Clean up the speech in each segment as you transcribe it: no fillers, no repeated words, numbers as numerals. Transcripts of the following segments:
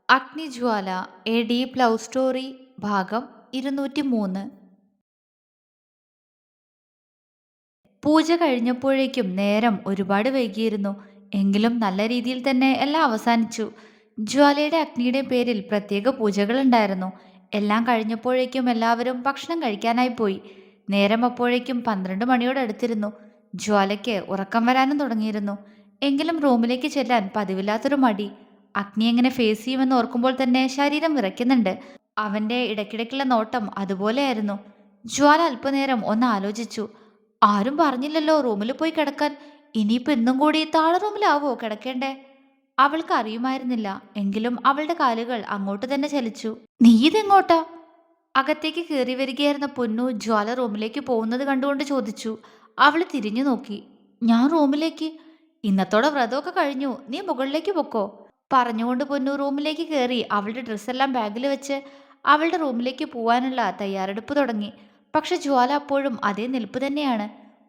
അഗ്നിജ്വാല A deep love story ഭാഗം 203. പൂജ കഴിഞ്ഞപ്പോഴേക്കും നേരം ഒരുപാട് വൈകിയിരുന്നു. എങ്കിലും നല്ല രീതിയിൽ തന്നെ എല്ലാം അവസാനിച്ചു. ജ്വാലയുടെ അഗ്നിയുടെ പേരിൽ പ്രത്യേക പൂജകളുണ്ടായിരുന്നു. എല്ലാം കഴിഞ്ഞപ്പോഴേക്കും എല്ലാവരും ഭക്ഷണം കഴിക്കാനായി പോയി. നേരം അപ്പോഴേക്കും 12 മണിയോടടുത്തിരുന്നു. ജ്വാലയ്ക്ക് ഉറക്കം വരാനും തുടങ്ങിയിരുന്നു. എങ്കിലും റൂമിലേക്ക് ചെല്ലാൻ പതിവില്ലാത്തൊരു മടി. അഗ്നി എങ്ങനെ ഫേസ് ചെയ്യുമെന്ന് ഓർക്കുമ്പോൾ തന്നെ ശരീരം വിറയ്ക്കുന്നുണ്ട്. അവന്റെ ഇടയ്ക്കിടയ്ക്കുള്ള നോട്ടം അതുപോലെയായിരുന്നു. ജ്വാല അല്പനേരം ഒന്ന് ആലോചിച്ചു. ആരും പറഞ്ഞില്ലല്ലോ റൂമിൽ പോയി കിടക്കാൻ. ഇനിയിപ്പോ ഇന്നും കൂടി താഴെ റൂമിലാവോ കിടക്കേണ്ടേ? അവൾക്ക് അറിയുമായിരുന്നില്ല. എങ്കിലും അവളുടെ കാലുകൾ അങ്ങോട്ട് തന്നെ ചലിച്ചു. നീ ഇതെങ്ങോട്ടാ? അകത്തേക്ക് കയറി വരികയായിരുന്ന പൊന്നു ജ്വാല റൂമിലേക്ക് പോകുന്നത് കണ്ടുകൊണ്ട് ചോദിച്ചു. അവൾ തിരിഞ്ഞു നോക്കി. ഞാൻ റൂമിലേക്ക്? ഇന്നത്തോടെ വ്രതമൊക്കെ കഴിഞ്ഞു, നീ മുകളിലേക്ക് പൊക്കോ. പറഞ്ഞുകൊണ്ട് പൊന്നു റൂമിലേക്ക് കയറി അവളുടെ ഡ്രസ്സെല്ലാം ബാഗിൽ വെച്ച് അവളുടെ റൂമിലേക്ക് പോവാനുള്ള തയ്യാറെടുപ്പ് തുടങ്ങി. പക്ഷെ ജ്വാല അപ്പോഴും അതേ നിൽപ്പ് തന്നെയാണ്.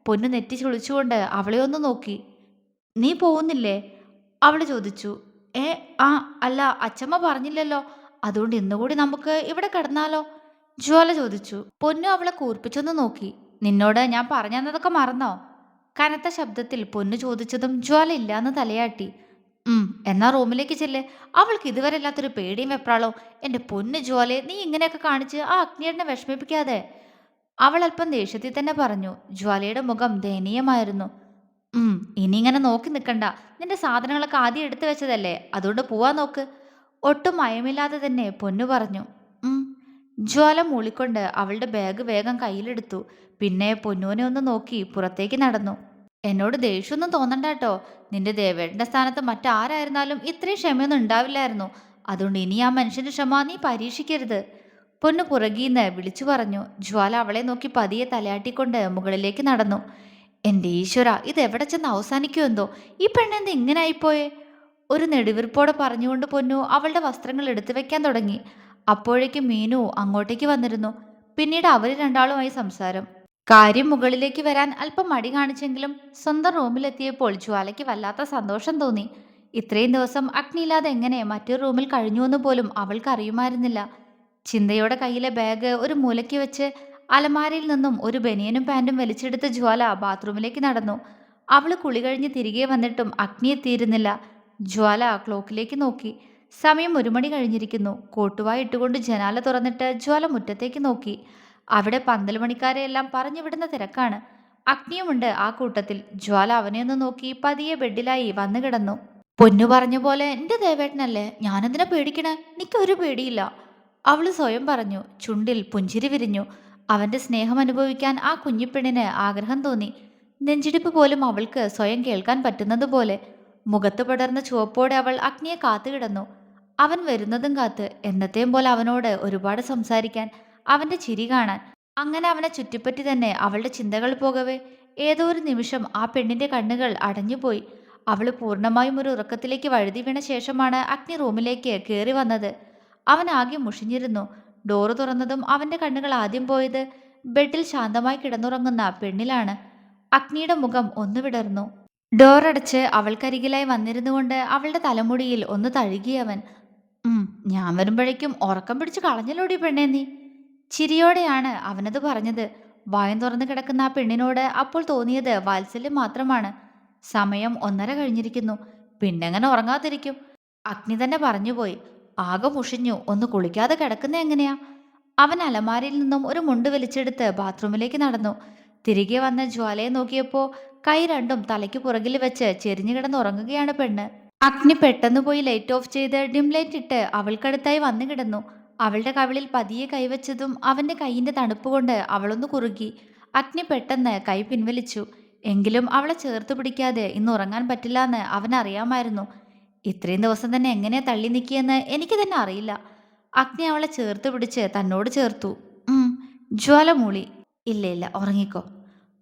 പൊന്നു നെറ്റി ചുളിച്ചുകൊണ്ട് അവളെ ഒന്ന് നോക്കി. നീ പോകുന്നില്ലേ? അവൾ ചോദിച്ചു. ഏ, ആ, അല്ല, അച്ചമ്മ പറഞ്ഞില്ലല്ലോ. അതുകൊണ്ട് ഇന്നുകൂടി നമുക്ക് ഇവിടെ കിടന്നാലോ? ജ്വാല ചോദിച്ചു. പൊന്നു അവളെ കൂർപ്പിച്ചൊന്ന് നോക്കി. നിന്നോട് ഞാൻ പറഞ്ഞതൊക്കെ മറന്നോ? കനത്ത ശബ്ദത്തിൽ പൊന്നു ചോദിച്ചതും ജ്വാല ഇല്ലാന്ന് തലയാട്ടി. എന്നാ റൂമിലേക്ക് ചെല്ല്. അവൾക്ക് ഇതുവരെ ഇല്ലാത്തൊരു പേടിയും വെപ്രാളോ. എന്റെ പൊന്നു ജ്വാലെ, നീ ഇങ്ങനെയൊക്കെ കാണിച്ച് ആ അഗ്നിയേട്ടനെ വിഷമിപ്പിക്കാതെ. അവൾ അല്പം ദേഷ്യത്തിൽ തന്നെ പറഞ്ഞു. ജ്വാലയുടെ മുഖം ദയനീയമായിരുന്നു. ഇനി ഇങ്ങനെ നോക്കി നിൽക്കണ്ട. നിന്റെ സാധനങ്ങളൊക്കെ ആദ്യം എടുത്തു വെച്ചതല്ലേ, അതുകൊണ്ട് പോവാൻ നോക്ക്. ഒട്ടും മയമില്ലാതെ തന്നെ പൊന്നു പറഞ്ഞു. ഉം ജ്വാല മൂളിക്കൊണ്ട് അവളുടെ ബാഗ് വേഗം കയ്യിലെടുത്തു. പിന്നെ പൊന്നുവിനെ ഒന്ന് നോക്കി പുറത്തേക്ക് നടന്നു. എന്നോട് ദേഷ്യമൊന്നും തോന്നണ്ട കേട്ടോ. നിന്റെ ദേവേട്ടന്റെ സ്ഥാനത്ത് മറ്റാരായിരുന്നാലും ഇത്രയും ക്ഷമയൊന്നും ഉണ്ടാവില്ലായിരുന്നു. അതുകൊണ്ട് ഇനി ആ മനുഷ്യന്റെ ക്ഷമ നീ പരീക്ഷിക്കരുത്. പൊന്നു പുറകീന്ന് വിളിച്ചു പറഞ്ഞു. ജ്വാല അവളെ നോക്കി പതിയെ തലയാട്ടിക്കൊണ്ട് മുകളിലേക്ക് നടന്നു. എന്റെ ഈശ്വര, ഇതെവിടെ ചെന്ന് അവസാനിക്കുമെന്തോ. ഈ പെണ്ണെന്ത് ഇങ്ങനെ ആയിപ്പോയേ? ഒരു നെടുവീർപ്പോടെ പറഞ്ഞുകൊണ്ട് പൊന്നു അവളുടെ വസ്ത്രങ്ങൾ എടുത്തു വെക്കാൻ തുടങ്ങി. അപ്പോഴേക്കും മീനു അങ്ങോട്ടേക്ക് വന്നിരുന്നു. പിന്നീട് അവർ രണ്ടാളുമായി സംസാരം. കാര്യം മുകളിലേക്ക് വരാൻ അല്പം മടി കാണിച്ചെങ്കിലും സ്വന്തം റൂമിലെത്തിയപ്പോൾ ജ്വാലയ്ക്ക് വല്ലാത്ത സന്തോഷം തോന്നി. ഇത്രയും ദിവസം അഗ്നിയില്ലാതെ എങ്ങനെ മറ്റൊരു റൂമിൽ കഴിഞ്ഞുവെന്ന് പോലും അവൾക്ക് അറിയുമായിരുന്നില്ല. ചിന്തയോടെ കയ്യിലെ ബാഗ് ഒരു മൂലയ്ക്ക് വെച്ച് അലമാരയിൽ നിന്നും ഒരു ബനിയനും പാൻറ്റും വലിച്ചെടുത്ത് ജ്വാല ബാത്റൂമിലേക്ക് നടന്നു. അവൾ കുളി കഴിഞ്ഞ് തിരികെ വന്നിട്ടും അഗ്നി എത്തിയിരുന്നില്ല. ജ്വാല ക്ലോക്കിലേക്ക് നോക്കി. സമയം 1 മണി കഴിഞ്ഞിരിക്കുന്നു. കോട്ടുവായി ഇട്ടുകൊണ്ട് ജനാല തുറന്നിട്ട് ജ്വാല മുറ്റത്തേക്ക് നോക്കി. അവിടെ 12 മണിക്കാരെയെല്ലാം പറഞ്ഞുവിടുന്ന തിരക്കാണ്. അഗ്നിയുമുണ്ട് ആ കൂട്ടത്തിൽ. ജ്വാല അവനെയൊന്ന് നോക്കി പതിയെ ബെഡിലായി വന്നു കിടന്നു. പൊന്നു പറഞ്ഞ പോലെ എന്റെ ദേവേട്ടനല്ലേ, ഞാനെന്തിനാ പേടിക്കണേ? എനിക്കൊരു പേടിയില്ല. അവള് സ്വയം പറഞ്ഞു. ചുണ്ടിൽ പുഞ്ചിരി വിരിഞ്ഞു. അവന്റെ സ്നേഹം അനുഭവിക്കാൻ ആ കുഞ്ഞിപ്പെണ്ണിന് ആഗ്രഹം തോന്നി. നെഞ്ചിടിപ്പ് പോലും അവൾക്ക് സ്വയം കേൾക്കാൻ പറ്റുന്നത് പോലെ. മുഖത്ത് പടർന്ന ചുവപ്പോടെ അവൾ അഗ്നിയെ കാത്തുകിടന്നു. അവൻ വരുന്നതും കാത്ത്. എന്നത്തെയും പോലെ അവനോട് ഒരുപാട് സംസാരിക്കാൻ, അവന്റെ ചിരി കാണാൻ. അങ്ങനെ അവനെ ചുറ്റിപ്പറ്റി തന്നെ അവളുടെ ചിന്തകൾ പോകവേ ഏതോ ഒരു നിമിഷം ആ പെണ്ണിന്റെ കണ്ണുകൾ അടഞ്ഞുപോയി. അവള് പൂർണ്ണമായും ഒരു ഉറക്കത്തിലേക്ക് വഴുതി വീണ ശേഷമാണ് അഗ്നി റൂമിലേക്ക് കയറി വന്നത്. അവൻ ആകെ മുഷിഞ്ഞിരുന്നു. ഡോറ് തുറന്നതും അവന്റെ കണ്ണുകൾ ആദ്യം പോയത് ബെഡിൽ ശാന്തമായി കിടന്നുറങ്ങുന്ന പെണ്ണിലാണ്. അഗ്നിയുടെ മുഖം ഒന്ന് വിടർന്നു. ഡോറടച്ച് അവൾക്കരികിലായി വന്നിരുന്നുകൊണ്ട് അവളുടെ തലമുടിയിൽ ഒന്ന് തഴുകിയവൻ. ഞാൻ വരുമ്പോഴേക്കും ഉറക്കം പിടിച്ച് കളഞ്ഞല്ലോടി പെണ്ണേ നീ. ചിരിയോടെയാണ് അവനത് പറഞ്ഞത്. വായം തുറന്നു കിടക്കുന്ന ആ പെണ്ണിനോട് അപ്പോൾ തോന്നിയത് വാത്സല്യം മാത്രമാണ്. സമയം 1:30 കഴിഞ്ഞിരിക്കുന്നു. പിന്നെങ്ങനെ ഉറങ്ങാതിരിക്കും? അഗ്നി തന്നെ പറഞ്ഞുപോയി. ആകെ മുഷിഞ്ഞു. ഒന്ന് കുളിക്കാതെ കിടക്കുന്ന എങ്ങനെയാ? അവൻ അലമാരയിൽ നിന്നും ഒരു മുണ്ട് വലിച്ചെടുത്ത് ബാത്റൂമിലേക്ക് നടന്നു. തിരികെ വന്ന ജ്വാലയെ നോക്കിയപ്പോ കൈ രണ്ടും തലയ്ക്ക് പുറകിൽ വെച്ച് ചെരിഞ്ഞു കിടന്ന് ഉറങ്ങുകയാണ് പെണ്ണ്. അഗ്നി പെട്ടെന്ന് പോയി ലൈറ്റ് ഓഫ് ചെയ്ത് ഡിം ലൈറ്റ് ഇട്ട് അവൾക്കടുത്തായി വന്നു കിടന്നു. അവളുടെ കവിളിൽ പതിയെ കൈവച്ചതും അവന്റെ കൈയിന്റെ തണുപ്പ് കൊണ്ട് അവളൊന്ന് കുറുകി. അഗ്നി പെട്ടെന്ന് കൈ പിൻവലിച്ചു. എങ്കിലും അവളെ ചേർത്ത് പിടിക്കാതെ ഇന്ന് ഉറങ്ങാൻ പറ്റില്ലാന്ന് അവനറിയാമായിരുന്നു. ഇത്രയും ദിവസം തന്നെ എങ്ങനെയാ തള്ളി നിൽക്കിയെന്ന് എനിക്ക് തന്നെ അറിയില്ല. അഗ്നി അവളെ ചേർത്ത് പിടിച്ച് തന്നോട് ചേർത്തു. ജ്വാല മൂളി. ഇല്ല ഇല്ല, ഉറങ്ങിക്കോ.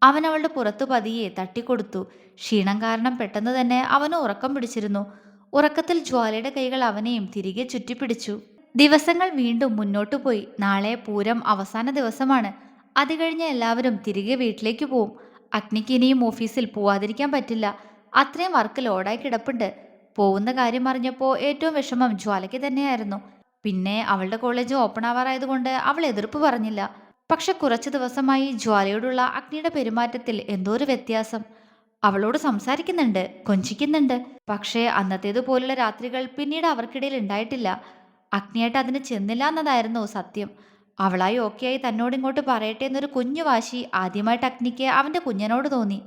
അവൻ അവളുടെ പുറത്തു പതിയെ തട്ടിക്കൊടുത്തു. ക്ഷീണം കാരണം പെട്ടെന്ന് തന്നെ അവന് ഉറക്കം പിടിച്ചിരുന്നു. ഉറക്കത്തിൽ ജ്വാലയുടെ കൈകൾ അവനെയും തിരികെ ചുറ്റിപ്പിടിച്ചു. ദിവസങ്ങൾ വീണ്ടും മുന്നോട്ടു പോയി. നാളെ പൂരം അവസാന ദിവസമാണ്. അത് കഴിഞ്ഞ് എല്ലാവരും തിരികെ വീട്ടിലേക്ക് പോവും. അഗ്നിക്ക് ഇനിയും ഓഫീസിൽ പോവാതിരിക്കാൻ പറ്റില്ല. അത്രയും വർക്ക് ലോഡായി കിടപ്പുണ്ട്. പോകുന്ന കാര്യം അറിഞ്ഞപ്പോൾ ഏറ്റവും വിഷമം ജ്വാലയ്ക്ക് തന്നെയായിരുന്നു. പിന്നെ അവളുടെ കോളേജ് ഓപ്പൺ ആവാറായതുകൊണ്ട് അവൾ എതിർപ്പ് പറഞ്ഞില്ല. പക്ഷെ കുറച്ചു ദിവസമായി ജ്വാലയോടുള്ള അഗ്നിയുടെ പെരുമാറ്റത്തിൽ എന്തോ ഒരു വ്യത്യാസം. അവളോട് സംസാരിക്കുന്നുണ്ട്, കൊഞ്ചിക്കുന്നുണ്ട്. പക്ഷേ അന്നത്തേതുപോലുള്ള രാത്രികൾ പിന്നീട് അവർക്കിടയിൽ ഉണ്ടായിട്ടില്ല. അഗ്നിയായിട്ട് അതിന് ചെന്നില്ല എന്നതായിരുന്നു സത്യം. അവളായി ഓക്കെയായി തന്നോട് ഇങ്ങോട്ട് പറയട്ടെ എന്നൊരു കുഞ്ഞു വാശി ആദ്യമായിട്ട് അഗ്നിക്ക് അവന്റെ കുഞ്ഞനോട് തോന്നി.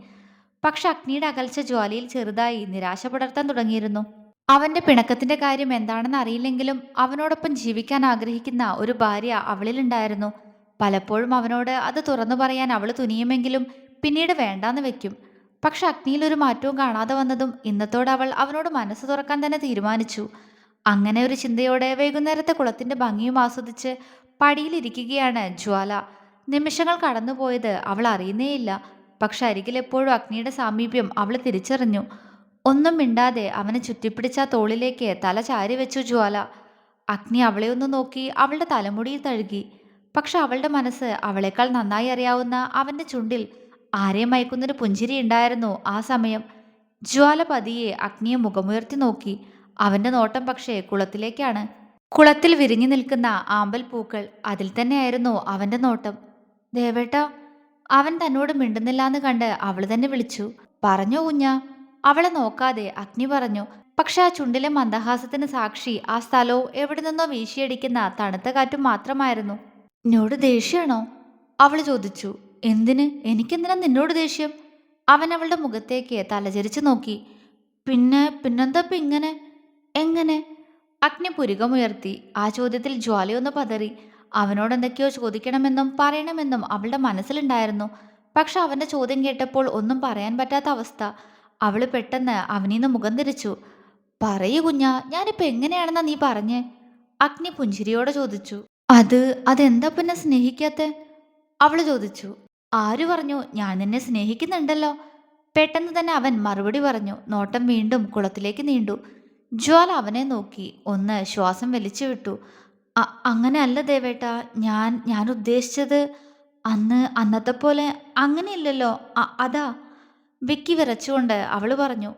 പക്ഷെ അഗ്നിയുടെ അകൽച്ച ജ്വാലയിൽ ചെറുതായി നിരാശ പടർത്താൻ തുടങ്ങിയിരുന്നു. അവന്റെ പിണക്കത്തിന്റെ കാര്യം എന്താണെന്ന് അറിയില്ലെങ്കിലും അവനോടൊപ്പം ജീവിക്കാൻ ആഗ്രഹിക്കുന്ന ഒരു ഭാര്യ അവളിലുണ്ടായിരുന്നു. പലപ്പോഴും അവനോട് അത് തുറന്നു പറയാൻ അവൾ തുനിയുമെങ്കിലും പിന്നീട് വേണ്ടാന്ന് വെക്കും. പക്ഷെ അഗ്നിയിൽ ഒരു മാറ്റവും കാണാതെ വന്നതും ഇന്നത്തോടെ അവൾ അവനോട് മനസ്സ് തുറക്കാൻ തന്നെ തീരുമാനിച്ചു. അങ്ങനെ ഒരു ചിന്തയോടെ വൈകുന്നേരത്തെ കുളത്തിന്റെ ഭംഗിയും ആസ്വദിച്ച് പടിയിലിരിക്കുകയാണ് ജ്വാല. നിമിഷങ്ങൾ കടന്നുപോയത് അവൾ അറിയുന്നേയില്ല. പക്ഷെ അരികിൽ എപ്പോഴും അഗ്നിയുടെ സാമീപ്യം അവൾ തിരിച്ചറിഞ്ഞു. ഒന്നും മിണ്ടാതെ അവനെ ചുറ്റിപ്പിടിച്ച ആ തോളിലേക്ക് തല ചാരി വെച്ചു ജ്വാല. അഗ്നി അവളെ ഒന്ന് നോക്കി അവളുടെ തലമുടിയിൽ തഴുകി. പക്ഷെ അവളുടെ മനസ്സ് അവളെക്കാൾ നന്നായി അറിയാവുന്ന അവന്റെ ചുണ്ടിൽ ആരെയും മയക്കുന്നൊരു പുഞ്ചിരി ഉണ്ടായിരുന്നു ആ സമയം. ജ്വാല പതിയെ അഗ്നിയെ മുഖമുയർത്തി നോക്കി. അവന്റെ നോട്ടം പക്ഷേ കുളത്തിലേക്കാണ്. കുളത്തിൽ വിരിഞ്ഞു നിൽക്കുന്ന ആമ്പൽ പൂക്കൾ, അതിൽ തന്നെയായിരുന്നു അവന്റെ നോട്ടം. ദേവേട്ടാ, അവൻ തന്നോട് മിണ്ടുന്നില്ലാന്ന് കണ്ട് അവൾ തന്നെ വിളിച്ചു. പറഞ്ഞോ കുഞ്ഞാ. അവളെ നോക്കാതെ അഗ്നി പറഞ്ഞു. പക്ഷെ ആ ചുണ്ടിലെ മന്ദഹാസത്തിന് സാക്ഷി ആ സ്ഥലവും എവിടെ നിന്നോ വീശിയടിക്കുന്ന തണുത്ത കാറ്റും മാത്രമായിരുന്നു. എന്നോട് ദേഷ്യാണോ? അവൾ ചോദിച്ചു. എന്തിന്? എനിക്കെന്തിനാ നിന്നോട് ദേഷ്യം? അവൻ അവളുടെ മുഖത്തേക്ക് തലചരിച്ചു നോക്കി. പിന്നെന്താ ഇപ്പൊ ഇങ്ങനെ? എങ്ങനെ? അഗ്നി പുരികമുയർത്തി. ആ ചോദ്യത്തിൽ ജ്വാലയൊന്ന് പതറി. അവനോട് എന്തൊക്കെയോ ചോദിക്കണമെന്നും പറയണമെന്നും അവളുടെ മനസ്സിലുണ്ടായിരുന്നു. പക്ഷെ അവന്റെ ചോദ്യം കേട്ടപ്പോൾ ഒന്നും പറയാൻ പറ്റാത്ത അവസ്ഥ. അവള് പെട്ടെന്ന് അവനീന്ന് മുഖം തിരിച്ചു. പറയൂ കുഞ്ഞാ, ഞാനിപ്പോ എങ്ങനെയാണെന്നാ നീ പറഞ്ഞേ? അഗ്നി പുഞ്ചിരിയോടെ ചോദിച്ചു. അതെന്താ പിന്നെ സ്നേഹിക്കാത്തെ? അവള് ചോദിച്ചു. ആര് പറഞ്ഞു? ഞാൻ നിന്നെ സ്നേഹിക്കുന്നുണ്ടല്ലോ. പെട്ടെന്ന് തന്നെ അവൻ മറുപടി പറഞ്ഞു. നോട്ടം വീണ്ടും കുളത്തിലേക്ക് നീണ്ടു. ജ്വാല അവനെ നോക്കി ഒന്ന് ശ്വാസം വലിച്ചു വിട്ടു. അങ്ങനെ അല്ല ദേവേട്ടാ, ഞാൻ ഉദ്ദേശിച്ചത് അന്നത്തെ പോലെ അങ്ങനെയില്ലല്ലോ. അതാ. വിക്കി വിറച്ചുകൊണ്ട് അവള് പറഞ്ഞു.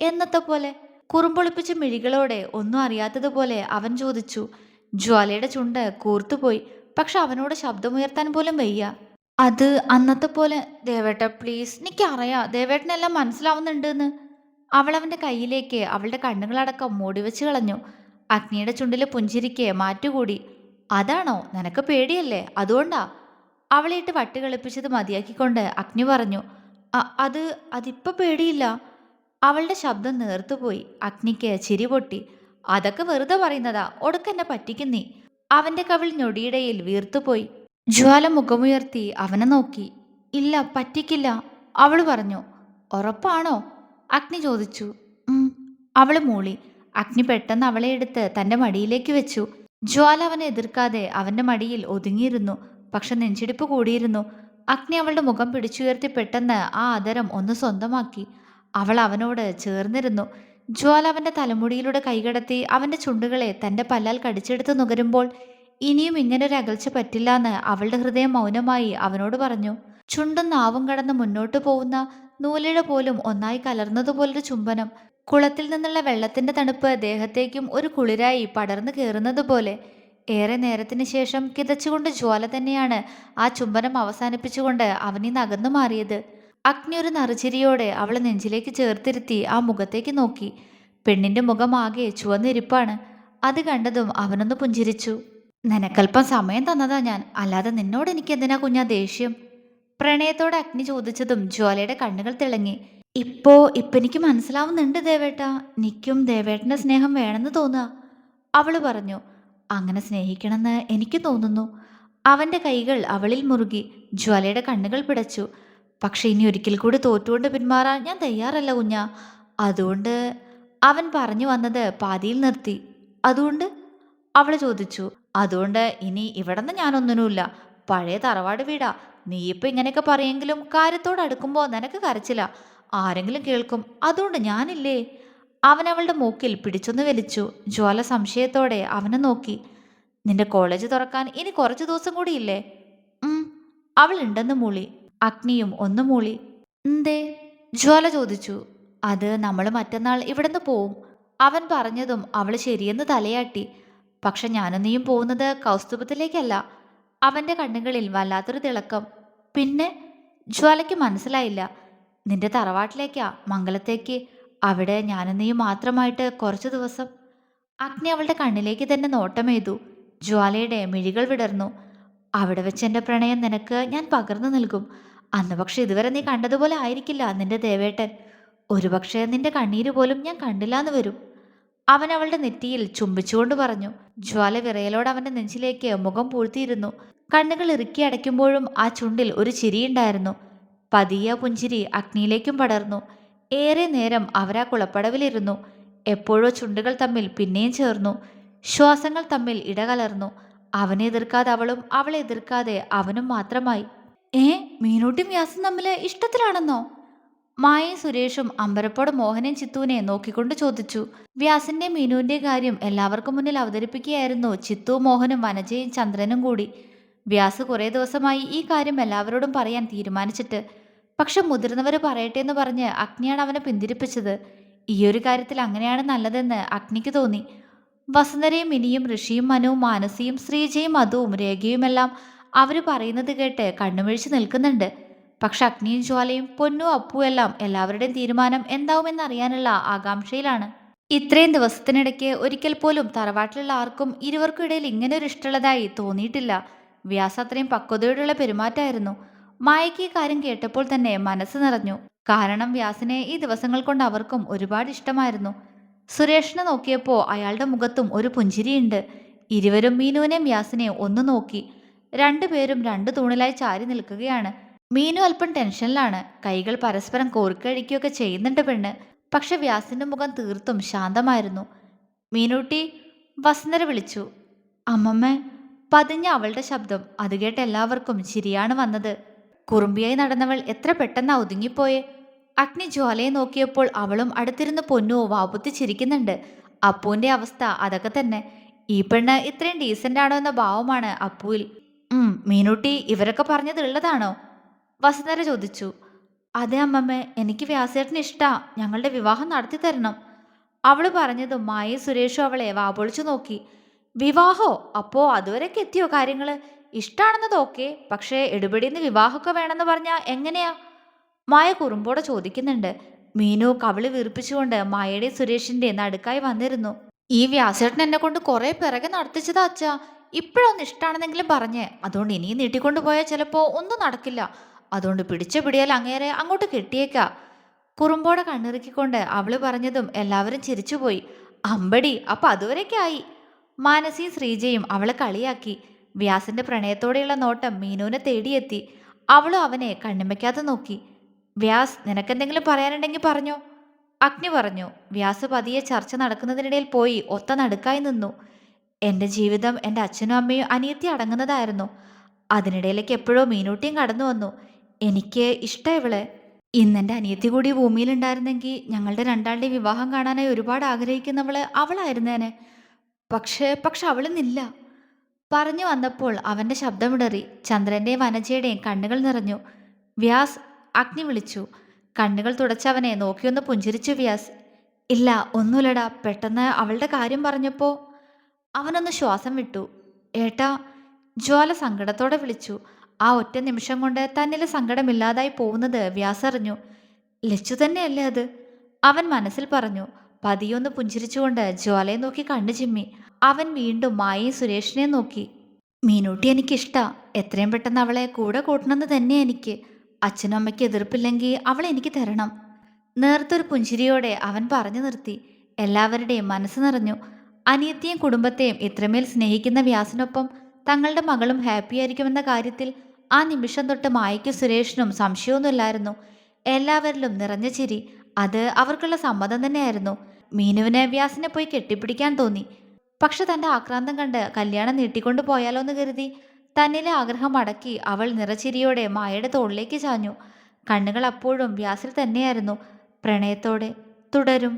എന്നത്തെ പോലെ? കുറുമ്പൊളിപ്പിച്ച മിഴികളോടെ ഒന്നും അറിയാത്തതുപോലെ അവൻ ചോദിച്ചു. ജ്വാലയുടെ ചുണ്ട് കൂർത്തുപോയി. പക്ഷെ അവനോട് ശബ്ദമുയർത്താൻ പോലും വയ്യ. അത് അന്നത്തെ പോലെ ദേവേട്ട, പ്ലീസ്. എനിക്കറിയാം ദേവേട്ടനെല്ലാം മനസ്സിലാവുന്നുണ്ടെന്ന്. അവൾ അവന്റെ കയ്യിലേക്ക് അവളുടെ കണ്ണുകളടക്കം മൂടിവെച്ച് കളഞ്ഞു. അഗ്നിയുടെ ചുണ്ടിലെ പുഞ്ചിരിക്ക് മാറ്റുകൂടി. അതാണോ? നിനക്ക് പേടിയല്ലേ? അതുകൊണ്ടാ? അവളെ വട്ട് കളിപ്പിച്ചത് മതിയാക്കിക്കൊണ്ട് അഗ്നി പറഞ്ഞു. അത് അതിപ്പോ പേടിയില്ല. അവളുടെ ശബ്ദം നേർത്തുപോയി. അഗ്നിക്ക് ചിരി പൊട്ടി. അതൊക്കെ വെറുതെ പറയുന്നതാ. ഒടുക്കെന്നെ പറ്റിക്കുന്നീ. അവന്റെ കവിൾ ഞൊടിയിടയിൽ വീർത്തുപോയി. ജ്വാല മുഖമുയർത്തി അവനെ നോക്കി. ഇല്ല, പറ്റിക്കില്ല, അവള് പറഞ്ഞു. ഉറപ്പാണോ? അഗ്നി ചോദിച്ചു. അവള് മൂളി. അഗ്നി പെട്ടെന്ന് അവളെ എടുത്ത് തന്റെ മടിയിലേക്ക് വെച്ചു. ജ്വാല അവനെ എതിർക്കാതെ അവന്റെ മടിയിൽ ഒതുങ്ങിയിരുന്നു. പക്ഷെ നെഞ്ചിടിപ്പ് കൂടിയിരുന്നു. അഗ്നി അവളുടെ മുഖം പിടിച്ചുയർത്തി പെട്ടെന്ന് ആ ആദരം ഒന്ന് സ്വന്തമാക്കി. അവൾ അവനോട് ചേർന്നിരുന്നു. ജ്വാല അവന്റെ തലമുടിയിലൂടെ കൈകടത്തി അവന്റെ ചുണ്ടുകളെ തന്റെ പല്ലാൽ കടിച്ചെടുത്ത് നുകരുമ്പോൾ ഇനിയും ഇങ്ങനൊരു അകൽച്ച പറ്റില്ലാന്ന് അവളുടെ ഹൃദയം മൗനമായി അവനോട് പറഞ്ഞു. ചുണ്ടും നാവും കടന്ന് മുന്നോട്ടു പോകുന്ന നൂലിഴ പോലും ഒന്നായി കലർന്നതുപോലൊരു ചുംബനം. കുളത്തിൽ നിന്നുള്ള വെള്ളത്തിന്റെ തണുപ്പ് ദേഹത്തേക്കും ഒരു കുളിരായി പടർന്നു കയറുന്നതുപോലെ. ഏറെ നേരത്തിന് ശേഷം കിതച്ചുകൊണ്ട് ജ്വാല തന്നെയാണ് ആ ചുംബനം അവസാനിപ്പിച്ചുകൊണ്ട് അവനീന്ന് അകന്നു മാറിയത്. അഗ്നി ഒരു നറുചിരിയോടെ അവളെ നെഞ്ചിലേക്ക് ചേർത്തിരുത്തി ആ മുഖത്തേക്ക് നോക്കി. പെണ്ണിന്റെ മുഖം ആകെ ചുവന്നിരിപ്പാണ്. അത് കണ്ടതും അവനൊന്ന് പുഞ്ചിരിച്ചു. നിനക്കല്പം സമയം തന്നതാ ഞാൻ, അല്ലാതെ നിന്നോട് എനിക്ക് എന്തിനാ കുഞ്ഞാ ദേഷ്യം? പ്രണയത്തോടെ അഗ്നി ചോദിച്ചതും ജ്വാലയുടെ കണ്ണുകൾ തിളങ്ങി. ഇപ്പൊ എനിക്ക് മനസ്സിലാവുന്നുണ്ട് ദേവേട്ട, എനിക്കും ദേവേട്ടന്റെ സ്നേഹം വേണമെന്ന് തോന്നുക, അവള് പറഞ്ഞു. അങ്ങനെ സ്നേഹിക്കണമെന്ന് എനിക്ക് തോന്നുന്നു. അവന്റെ കൈകൾ അവളിൽ മുറുകി. ജ്വാലയുടെ കണ്ണുകൾ പിടച്ചു. പക്ഷെ ഇനി ഒരിക്കൽ കൂടി തോറ്റുകൊണ്ട് പിന്മാറാൻ ഞാൻ തയ്യാറല്ല കുഞ്ഞാ. അതുകൊണ്ട് അവൻ പറഞ്ഞു വന്നത് പാതിയിൽ നിർത്തി. അതുകൊണ്ട്? അവള് ചോദിച്ചു. അതുകൊണ്ട് ഇനി ഇവിടെന്ന് ഞാനൊന്നിനുമില്ല. പഴയ തറവാട് വീടാ. നീ ഇപ്പൊ ഇങ്ങനെയൊക്കെ പറയെങ്കിലും കാര്യത്തോട് അടുക്കുമ്പോ നിനക്ക് കരച്ചില്ല. ആരെങ്കിലും കേൾക്കും. അതുകൊണ്ട് ഞാനില്ലേ? അവൻ അവളുടെ മൂക്കിൽ പിടിച്ചൊന്ന് വലിച്ചു. ജ്വാല സംശയത്തോടെ അവനെ നോക്കി. നിന്റെ കോളേജ് തുറക്കാൻ ഇനി കുറച്ചു ദിവസം കൂടിയില്ലേ? അവൾ ഉണ്ടെന്ന് മൂളി. അഗ്നിയും ഒന്ന് മൂളി. എന്തേ? ജ്വാല ചോദിച്ചു. അത് നമ്മൾ മറ്റന്നാൾ ഇവിടുന്ന് പോവും. അവൻ പറഞ്ഞതും അവൾ ശരിയെന്ന് തലയാട്ടി. പക്ഷെ ഞാനും നീയും പോകുന്നത് കൗസ്തുഭത്തിലേക്കല്ല. അവന്റെ കണ്ണുകളിൽ വല്ലാത്തൊരു തിളക്കം. പിന്നെ? ജ്വാലയ്ക്ക് മനസ്സിലായില്ല. നിന്റെ തറവാട്ടിലേക്കാ, മംഗലത്തേക്ക്. അവിടെ ഞാനും നീയും മാത്രമായിട്ട് കുറച്ചു ദിവസം. അഗ്നി അവളുടെ കണ്ണിലേക്ക് തന്നെ നോട്ടമെയ്തു. ജ്വാലയുടെ മിഴികൾ വിടർന്നു. അവിടെ വെച്ച് എന്റെ പ്രണയം നിനക്ക് ഞാൻ പകർന്നു നൽകും. അന്ന് പക്ഷെ ഇതുവരെ നീ കണ്ടതുപോലെ ആയിരിക്കില്ല നിന്റെ ദേവേട്ടൻ. ഒരുപക്ഷെ നിന്റെ കണ്ണീര് പോലും ഞാൻ കണ്ടില്ലാന്ന് വരും. അവൻ അവളുടെ നെറ്റിയിൽ ചുംബിച്ചുകൊണ്ട് പറഞ്ഞു. ജ്വാല വിറയലോട് അവന്റെ നെഞ്ചിലേക്ക് മുഖം പൂഴ്ത്തിയിരുന്നു. കണ്ണുകൾ ഇറുക്കി അടയ്ക്കുമ്പോഴും ആ ചുണ്ടിൽ ഒരു ചിരിയുണ്ടായിരുന്നു. പതിയ പുഞ്ചിരി അഗ്നിയിലേക്കും പടർന്നു. ഏറെ നേരം അവരാ കുളപ്പടവിലിരുന്നു. എപ്പോഴോ ചുണ്ടുകൾ തമ്മിൽ പിന്നെയും ചേർന്നു. ശ്വാസങ്ങൾ തമ്മിൽ ഇടകലർന്നു. അവനെ എതിർക്കാതെ അവളും, അവളെ എതിർക്കാതെ അവനും മാത്രമായി. മീനൂട്ടിയും വ്യാസും തമ്മില് ഇഷ്ടത്തിലാണെന്നോ? മായയും സുരേഷും അമ്പരപ്പോടെ മോഹനൻ ചിത്തുവിനെ നോക്കിക്കൊണ്ട് ചോദിച്ചു. വ്യാസിന്റെ മീനുവിന്റെ കാര്യം എല്ലാവർക്കും മുന്നിൽ അവതരിപ്പിക്കുകയായിരുന്നു ചിത്തു, മോഹനും, വനജയും ചന്ദ്രനും കൂടി. വ്യാസ് കുറേ ദിവസമായി ഈ കാര്യം എല്ലാവരോടും പറയാൻ തീരുമാനിച്ചിട്ട്. പക്ഷെ മുതിർന്നവർ പറയട്ടെ എന്ന് പറഞ്ഞ് അഗ്നിയാണ് അവനെ പിന്തിരിപ്പിച്ചത്. ഈയൊരു കാര്യത്തിൽ അങ്ങനെയാണ് നല്ലതെന്ന് അഗ്നിക്ക് തോന്നി. വസുന്ധരയും മിനിയും ഋഷിയും മനുവും മാനസിയും ശ്രീജയും മധുവും രേഖയുമെല്ലാം അവർ പറയുന്നത് കേട്ട് കണ്ണുമിഴിച്ച് നിൽക്കുന്നുണ്ട്. പക്ഷെ അഗ്നിയും ജ്വാലയും പൊന്നു അപ്പു എല്ലാം എല്ലാവരുടെയും തീരുമാനം എന്താവുമെന്ന് അറിയാനുള്ള ആകാംക്ഷയിലാണ്. ഇത്രയും ദിവസത്തിനിടയ്ക്ക് ഒരിക്കൽ പോലും തറവാട്ടിലുള്ള ആർക്കും ഇരുവർക്കും ഇടയിൽ ഇങ്ങനെ ഒരു ഇഷ്ടമുള്ളതായി തോന്നിയിട്ടില്ല. വ്യാസ് അത്രയും പക്വതയോടുള്ള പെരുമാറ്റമായിരുന്നു. മായയ്ക്ക് ഈ കാര്യം കേട്ടപ്പോൾ തന്നെ മനസ്സ് നിറഞ്ഞു. കാരണം വ്യാസിനെ ഈ ദിവസങ്ങൾ കൊണ്ട് അവർക്കും ഒരുപാട് ഇഷ്ടമായിരുന്നു. സുരേഷിനെ നോക്കിയപ്പോൾ അയാളുടെ മുഖത്തും ഒരു പുഞ്ചിരിയുണ്ട്. ഇരുവരും മീനുവിനെയും വ്യാസിനെയും ഒന്ന് നോക്കി. രണ്ടുപേരും രണ്ടു തൂണിലായി ചാരി നിൽക്കുകയാണ്. മീനു അല്പം ടെൻഷനിലാണ്. കൈകൾ പരസ്പരം കോർക്കഴിക്കുകയൊക്കെ ചെയ്യുന്നുണ്ട് പെണ്ണ്. പക്ഷെ വ്യാസിന്റെ മുഖം തീർത്തും ശാന്തമായിരുന്നു. മീനൂട്ടി, വസുന്ധര വിളിച്ചു. അമ്മമ്മ, പതിഞ്ഞ അവളുടെ ശബ്ദം. അത് കേട്ട് എല്ലാവർക്കും ചിരിയാണ് വന്നത്. കുറുമ്പിയായി നടന്നവൾ എത്ര പെട്ടെന്നാ ഒതുങ്ങിപ്പോയെ. അഗ്നി ജ്വാലയെ നോക്കിയപ്പോൾ അവളും അടുത്തിരുന്ന് പൊന്നു വാപുത്തി ചിരിക്കുന്നുണ്ട്. അപ്പുവിന്റെ അവസ്ഥ അതൊക്കെ തന്നെ. ഈ പെണ്ണ് ഇത്രയും ഡീസന്റ് ആണോ എന്ന ഭാവമാണ് അപ്പുവിൽ. മീനൂട്ടി, ഇവരൊക്കെ പറഞ്ഞത് ഉള്ളതാണോ? വസുന്ധര ചോദിച്ചു. അതെ അമ്മമ്മേ, എനിക്ക് വ്യാസേട്ടന് ഇഷ്ടാ. ഞങ്ങളുടെ വിവാഹം നടത്തി തരണം. അവള് പറഞ്ഞതും മായയും സുരേഷും അവളെ വാപൊളിച്ചു നോക്കി. വിവാഹോ? അപ്പോ അതുവരെയൊക്കെ എത്തിയോ കാര്യങ്ങള്? ഇഷ്ടാണെന്നത് ഓക്കെ, പക്ഷേ എടുപിടിന്ന് വിവാഹമൊക്കെ വേണമെന്ന് പറഞ്ഞാ എങ്ങനെയാ? മായ കുറുമ്പോടെ ചോദിക്കുന്നുണ്ട്. മീനു കവിള് വീർപ്പിച്ചുകൊണ്ട് മായയുടെയും സുരേഷിന്റെ നടുക്കായി വന്നിരുന്നു. ഈ വ്യാസേട്ടൻ എന്നെ കൊണ്ട് കുറെ പിറകെ നടത്തിച്ചതാ അച്ഛാ. ഇപ്പോഴൊന്ന് ഇഷ്ടാണെന്നെങ്കിലും പറഞ്ഞ്. അതുകൊണ്ട് ഇനിയും നീട്ടിക്കൊണ്ടു പോയാൽ ചിലപ്പോ ഒന്നും നടക്കില്ല. അതുകൊണ്ട് പിടിച്ച പിടിയാൽ അങ്ങേരെ അങ്ങോട്ട് കെട്ടിയേക്കാ. കുറുമ്പോടെ കണ്ണിറുക്കിക്കൊണ്ട് അവള് പറഞ്ഞതും എല്ലാവരും ചിരിച്ചുപോയി. അമ്പടി, അപ്പൊ അതുവരെയൊക്കെ ആയി. മാനസിയും ശ്രീജയും അവളെ കളിയാക്കി. വ്യാസിന്റെ പ്രണയത്തോടെയുള്ള നോട്ടം മീനുവിനെ തേടിയെത്തി. അവളും അവനെ കണ്ണിമയ്ക്കാതെ നോക്കി. വ്യാസ്, നിനക്കെന്തെങ്കിലും പറയാനുണ്ടെങ്കിൽ പറഞ്ഞോ. അഗ്നി പറഞ്ഞു. വ്യാസ് പതിയെ ചർച്ച നടക്കുന്നതിനിടയിൽ പോയി ഒത്ത നടുക്കായി നിന്നു. എൻ്റെ ജീവിതം എൻ്റെ അച്ഛനും അമ്മയും അനിയത്തി അടങ്ങുന്നതായിരുന്നു. അതിനിടയിലേക്ക് എപ്പോഴോ മീനൂട്ടിയും കടന്നു വന്നു. എനിക്ക് ഇഷ്ടം ഇവളെ. ഇന്നെൻ്റെ അനിയത്തി കൂടി ഭൂമിയിലുണ്ടായിരുന്നെങ്കിൽ ഞങ്ങളുടെ രണ്ടാളുടെയും വിവാഹം കാണാനായി ഒരുപാട് ആഗ്രഹിക്കുന്നവള് അവളായിരുന്നേനെ. പക്ഷെ അവളിന്നില്ല. പറഞ്ഞു വന്നപ്പോൾ അവൻ്റെ ശബ്ദമിടറി. ചന്ദ്രൻ്റെയും വനജയുടെയും കണ്ണുകൾ നിറഞ്ഞു. വ്യാസ്, അഗ്നി വിളിച്ചു. കണ്ണുകൾ തുടച്ചവനെ നോക്കിയൊന്ന് പുഞ്ചിരിച്ചു വ്യാസ്. ഇല്ല, ഒന്നുമില്ലടാ. പെട്ടെന്ന് അവളുടെ കാര്യം പറഞ്ഞപ്പോൾ അവനൊന്ന് ശ്വാസം വിട്ടു. ഏട്ടാ, ജ്വാല സങ്കടത്തോടെ വിളിച്ചു. ആ ഒറ്റ നിമിഷം കൊണ്ട് തന്നിലെ സങ്കടമില്ലാതായി പോകുന്നത് വ്യാസ് അറിഞ്ഞു. ലച്ചു തന്നെയല്ലേ അത്? അവൻ മനസ്സിൽ പറഞ്ഞു. പതിയൊന്ന് പുഞ്ചിരിച്ചുകൊണ്ട് ജ്വാലയെ നോക്കി കണ്ണു ചിമ്മി. അവൻ വീണ്ടും മായയും സുരേഷിനെ നോക്കി. മീനൂട്ടി എനിക്കിഷ്ടാ. എത്രയും പെട്ടെന്ന് അവളെ കൂടെ കൂട്ടണമെന്ന് തന്നെ എനിക്ക്. അച്ഛനും അമ്മയ്ക്ക് എതിർപ്പില്ലെങ്കിൽ അവളെ എനിക്ക് തരണം. നേർത്തൊരു പുഞ്ചിരിയോടെ അവൻ പറഞ്ഞു നിർത്തി. എല്ലാവരുടെയും മനസ്സ് നിറഞ്ഞു. അനിയത്തിയും കുടുംബത്തെയും ഇത്രമേൽ സ്നേഹിക്കുന്ന വ്യാസിനൊപ്പം തങ്ങളുടെ മകളും ഹാപ്പിയായിരിക്കുമെന്ന കാര്യത്തിൽ ആ നിമിഷം തൊട്ട് മായയ്ക്കും സുരേഷിനും സംശയമൊന്നുമില്ലായിരുന്നു. എല്ലാവരിലും നിറഞ്ഞ ചിരി. അത് അവർക്കുള്ള സമ്മതം തന്നെയായിരുന്നു. മീനുവിന് വ്യാസിനെ പോയി കെട്ടിപ്പിടിക്കാൻ തോന്നി. പക്ഷെ തൻ്റെ ആക്രാന്തം കണ്ട് കല്യാണം നീട്ടിക്കൊണ്ടു പോയാലോ എന്ന് കരുതി തന്നിലെ ആഗ്രഹം അടക്കി അവൾ നിറച്ചിരിയോടെ മായയുടെ തോളിലേക്ക് ചാഞ്ഞു. കണ്ണുകൾ അപ്പോഴും വ്യാസിൽ തന്നെയായിരുന്നു. പ്രണയത്തോടെ. തുടരും.